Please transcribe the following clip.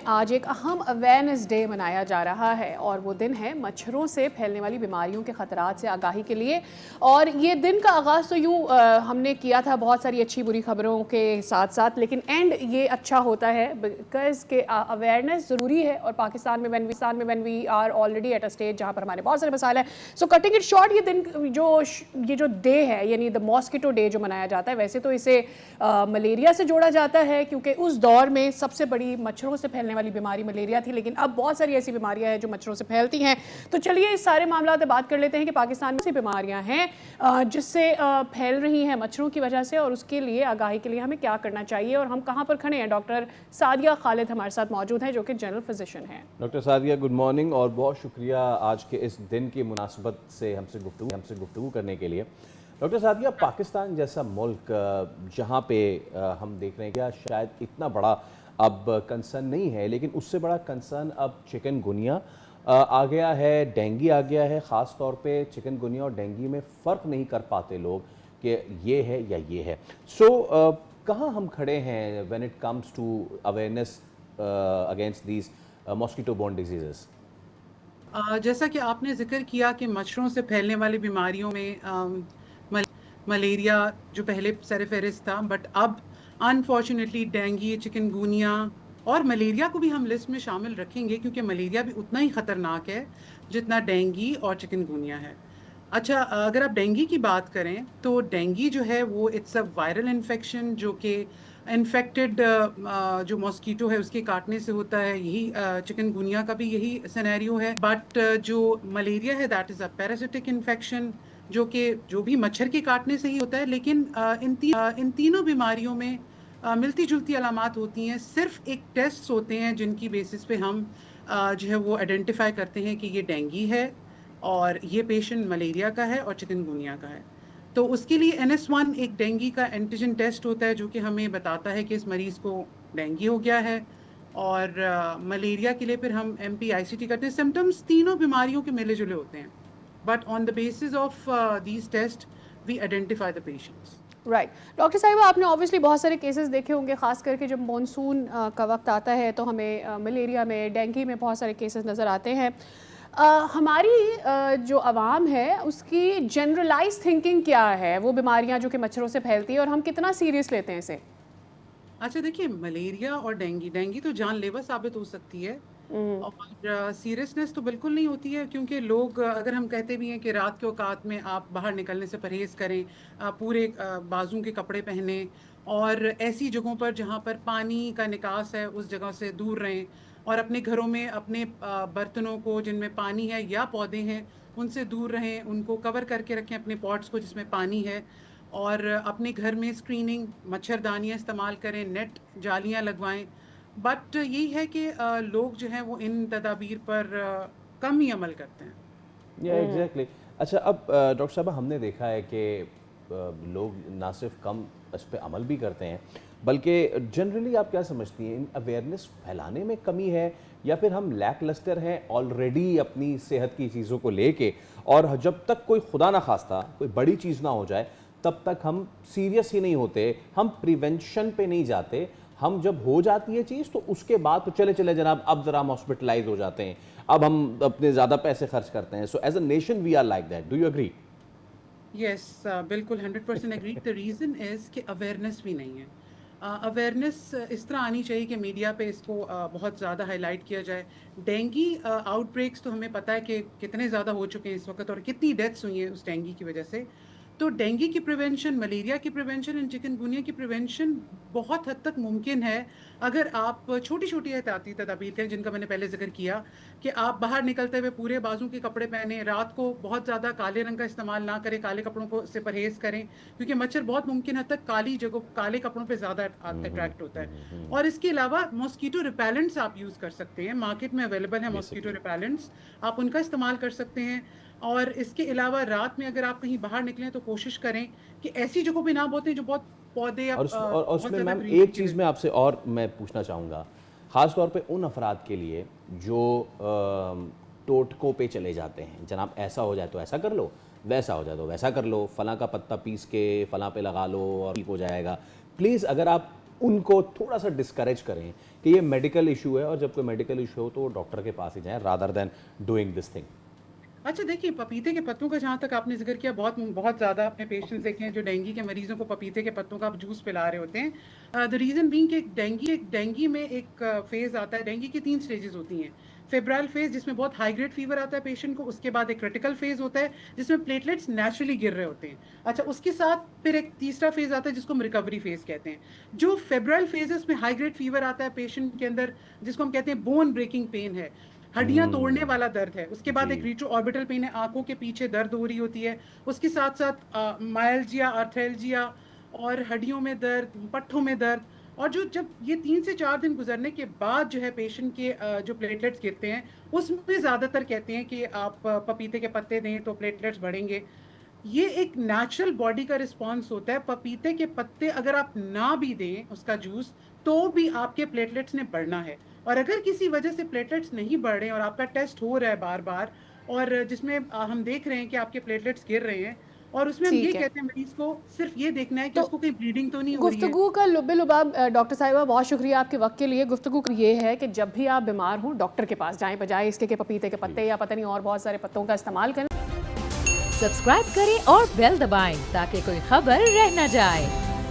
आज एक अहम अवेयरनेस डे मनाया जा रहा है और वो दिन है मच्छरों से फैलने वाली बीमारियों के ख़तरात से आगाही के लिए। और ये दिन का आगाज़ तो यूँ हमने किया था बहुत सारी अच्छी बुरी खबरों के साथ साथ, लेकिन एंड ये अच्छा होता है बिकॉज के अवेयरनेस ज़रूरी है। और पाकिस्तान में when we are already at a stage जहाँ पर हमारे बहुत सारे मसाइल हैं, सो कटिंग इट शॉर्ट, ये दिन ये जो डे है यानी द मॉस्किटो डे जो मनाया जाता है, वैसे तो इसे मलेरिया से जोड़ा जाता है क्योंकि उस दौर में सबसे बड़ी मच्छरों से फैलने वाली बीमारी मलेरिया थी, लेकिन अब बहुत सारी ऐसी बीमारियां हैं जो मच्छरों से फैलती हैं। तो चलिए इस सारे मामला पे बात कर लेते हैं कि पाकिस्तान में ऐसी बीमारियां हैं जिससे फैल रही हैं मच्छरों की वजह से, और उसके लिए आगाही के लिए हमें क्या करना चाहिए और हम कहाँ पर खड़े हैं। डॉक्टर सादिया खालिद हमारे साथ मौजूद हैं जो कि जनरल फिजिशियन हैं। डॉक्टर सादिया, गुड मॉर्निंग और बहुत शुक्रिया आज के इस दिन की मुनासबत से हमसे गुफ्तगू करने के लिए। डॉक्टर सादिया, पाकिस्तान जैसा मुल्क जहाँ पे हम देख रहे हैं कि शायद इतना बड़ा अब कंसर्न नहीं है, लेकिन उससे बड़ा कंसर्न अब चिकनगुनिया आ गया है, डेंगू आ गया है। ख़ास तौर पे चिकनगुनिया और डेंगू में फ़र्क नहीं कर पाते लोग कि ये है या ये है। सो कहाँ हम खड़े हैं when it comes to awareness against these mosquito borne diseases? जैसा कि आपने जिक्र किया कि मच्छरों से फैलने वाली बीमारियों में मलेरिया जो पहले सरफहरिस्त था, बट अब अनफॉर्चुनेटली डेंगू, चिकनगुनिया और मलेरिया को भी हम लिस्ट में शामिल रखेंगे क्योंकि मलेरिया भी उतना ही ख़तरनाक है जितना डेंगू और चिकनगुनिया है। अच्छा, अगर आप डेंगू की बात करें तो डेंगू जो है वो इट्स अ वायरल इन्फेक्शन जो कि इन्फेक्टेड जो मॉस्किटो है उसके काटने से होता है। यही चिकनगुनिया का भी यही सिनेरियो है। बट जो मलेरिया है that is a parasitic infection जो कि जो भी मच्छर के काटने से ही होता है। लेकिन इन तीनों बीमारियों में मिलती जुलती अलामात होती हैं। सिर्फ एक टेस्ट होते हैं जिनकी बेसिस पे हम जो है वो आइडेंटिफाई करते हैं कि ये डेंगू है और ये पेशेंट मलेरिया का है और चिकनगुनिया का है। तो उसके लिए NS1 एक डेंगू का एंटीजन टेस्ट होता है जो कि हमें बताता है कि इस मरीज़ को डेंगू हो गया है। और मलेरिया के लिए फिर हम MPICT करते हैं। सिम्टम्स तीनों बीमारियों के मिले जुले होते हैं, but on the basis of these test we identify the patients. Right. Doctor साहिबा, आपने ऑब्वियसली बहुत सारे केसेस देखे होंगे, खास करके जब मॉनसून का वक्त आता है तो हमें मलेरिया में, डेंगू में बहुत सारे केसेस नज़र आते हैं। हमारी जो आवाम है उसकी जनरलाइज थिंकिंग क्या है, वो बीमारियां जो कि मच्छरों से फैलती है और हम कितना सीरियस लेते हैं इसे? अच्छा देखिए, मलेरिया और डेंगू तो जानलेवा साबित हो सकती है और सीरियसनेस तो बिल्कुल नहीं होती है क्योंकि लोग अगर हम कहते भी हैं कि रात के औकात में आप बाहर निकलने से परहेज़ करें, पूरे बाजू के कपड़े पहने और ऐसी जगहों पर जहाँ पर पानी का निकास है उस जगह से दूर रहें और अपने घरों में अपने बर्तनों को जिनमें पानी है या पौधे हैं उनसे दूर रहें, उनको कवर करके रखें अपने पॉट्स को जिसमें पानी है। और अपने घर में स्क्रीनिंग मच्छरदानियाँ इस्तेमाल करें, नेट जालियाँ लगवाएं। बट यही है कि लोग जो हैं वो इन तदाबीर पर कम ही अमल करते हैं। या एग्जैक्टली। अच्छा, अब डॉक्टर साहब, हमने देखा है कि लोग ना सिर्फ कम इस पे अमल भी करते हैं, बल्कि जनरली आप क्या समझती हैं, इन अवेयरनेस फैलाने में कमी है या फिर हम लैक लस्टर हैं ऑलरेडी अपनी सेहत की चीज़ों को लेके, और जब तक कोई खुदा ना खास्ता कोई बड़ी चीज़ ना हो जाए तब तक हम सीरियस ही नहीं होते, हम प्रिवेंशन पे नहीं जाते। हम जब हो जाती है चीज़ तो उसके बाद तो चले चले जनाब, अब ज़रा हम हॉस्पिटलाइज हो जाते हैं, अब हम अपने ज़्यादा पैसे खर्च करते हैं। So as a nation we are like that. Do you agree? Yes, बिल्कुल 100% एग्री। द रीज़न इज़ कि अवेयरनेस भी नहीं है। अवेयरनेस इस तरह आनी चाहिए कि मीडिया पे इसको बहुत ज़्यादा हाईलाइट किया जाए। डेंगू आउटब्रेक्स तो हमें पता है कि कितने ज़्यादा हो चुके हैं इस वक्त और कितनी डेथ्स हुई हैं उस डेंगू की वजह से। तो डेंगू की प्रिवेंशन, मलेरिया की प्रिवेंशन एंड चिकनगुनिया की प्रिवेंशन बहुत हद तक मुमकिन है अगर आप छोटी छोटी एहतियाती तदाबीर करें जिनका मैंने पहले जिक्र किया कि आप बाहर निकलते हुए पूरे बाजू के कपड़े पहने, रात को बहुत ज़्यादा काले रंग का इस्तेमाल ना करें, काले कपड़ों को से परहेज़ करें क्योंकि मच्छर बहुत मुमकिन हद तक काली जगह, काले कपड़ों पे ज़्यादा अट्रैक्ट होता है। और इसके अलावा मॉस्किटो रिपेलेंट्स आप यूज़ कर सकते हैं, मार्केट में अवेलेबल है मॉस्किटो रिपेलेंट्स, आप उनका इस्तेमाल कर सकते हैं। और इसके अलावा रात में अगर आप कहीं बाहर निकलें तो कोशिश करें कि ऐसी जगहों पे ना बोते जो बहुत पौधे या और बहुत उसमें ज़्यादा मैम ग्रीनरी एक की चीज़ वजह मैं आपसे और मैं पूछना चाहूँगा, ख़ास तौर पे उन अफराद के लिए जो टोटकों पे चले जाते हैं, जनाब ऐसा हो जाए तो ऐसा कर लो, वैसा हो जाए तो वैसा कर लो, फलां का पत्ता पीस के फलां पे लगा लो और ठीक हो जाएगा। प्लीज़, अगर आप उनको थोड़ा सा डिस्करेज करें कि ये मेडिकल इशू है और जब कोई मेडिकल इशू हो तो डॉक्टर के पास ही जाएं rather than doing this thing? अच्छा देखिए, पपीते के पत्तों का जहाँ तक आपने ज़िक्र किया, बहुत बहुत ज़्यादा अपने पेशेंट्स देखे हैं जो डेंगू के मरीज़ों को पपीते के पत्तों का आप जूस पिला रहे होते हैं। द रीज़न बीइंग कि डेंगू में एक फ़ेज़ आता है। डेंगू की 3 स्टेजेस होती हैं। फेब्राइल फ़ेज़ जिसमें बहुत हाई ग्रेड फ़ीवर आता है पेशेंट को, उसके बाद एक क्रिटिकल फ़ेज़ होता है जिसमें प्लेटलेट्स नेचुरली गिर रहे होते हैं। अच्छा, उसके साथ फिर एक तीसरा फ़ेज़ आता है जिसको हम रिकवरी फ़ेज़ कहते हैं। जो फेब्राइल फ़ेज़ है उसमें हाई ग्रेड फ़ीवर आता है पेशेंट के अंदर, जिसको हम कहते हैं बोन ब्रेकिंग पेन है, हड्डियाँ तोड़ने वाला दर्द है। उसके बाद एक जी। रेट्रो ऑर्बिटल पेन है, आँखों के पीछे दर्द हो रही होती है। उसके साथ-साथ मायल्जिया, आर्थ्राल्जिया और हड्डियों में दर्द, पट्ठों में दर्द। और जब ये 3 से 4 दिन गुज़रने के बाद जो है पेशेंट के जो प्लेटलेट्स गिरते हैं, उसमें ज़्यादातर कहते हैं कि आप पपीते के पत्ते दें तो प्लेटलेट्स बढ़ेंगे। ये एक नेचुरल बॉडी का रिस्पॉन्स होता है। पपीते के पत्ते अगर आप ना भी दें उसका जूस, तो भी आपके प्लेटलेट्स ने बढ़ना है। और अगर किसी वजह से प्लेटलेट्स नहीं बढ़ रहे हैं और आपका टेस्ट हो रहा है बार-बार और जिसमें हम देख रहे हैं कि आपके प्लेटलेट्स गिर रहे हैं, और उसमें हम ये ठीक है। कहते हैं मरीज़ को सिर्फ ये देखना है कि तो उसको कहीं ब्लीडिंग तो नहीं हो रही है। गुफ्तगू का लुबे-लुबाब डॉक्टर साहिबा बहुत शुक्रिया आपके वक्त के लिए। गुफ्तगू ये है कि जब भी आप बीमार हों डॉक्टर के पास जाएं, बजाय इसके कि पपीते के पत्ते या पता नहीं और बहुत सारे पत्तों का इस्तेमाल करें। सब्सक्राइब करें और बेल दबाएं ताकि कोई खबर रह न जाए।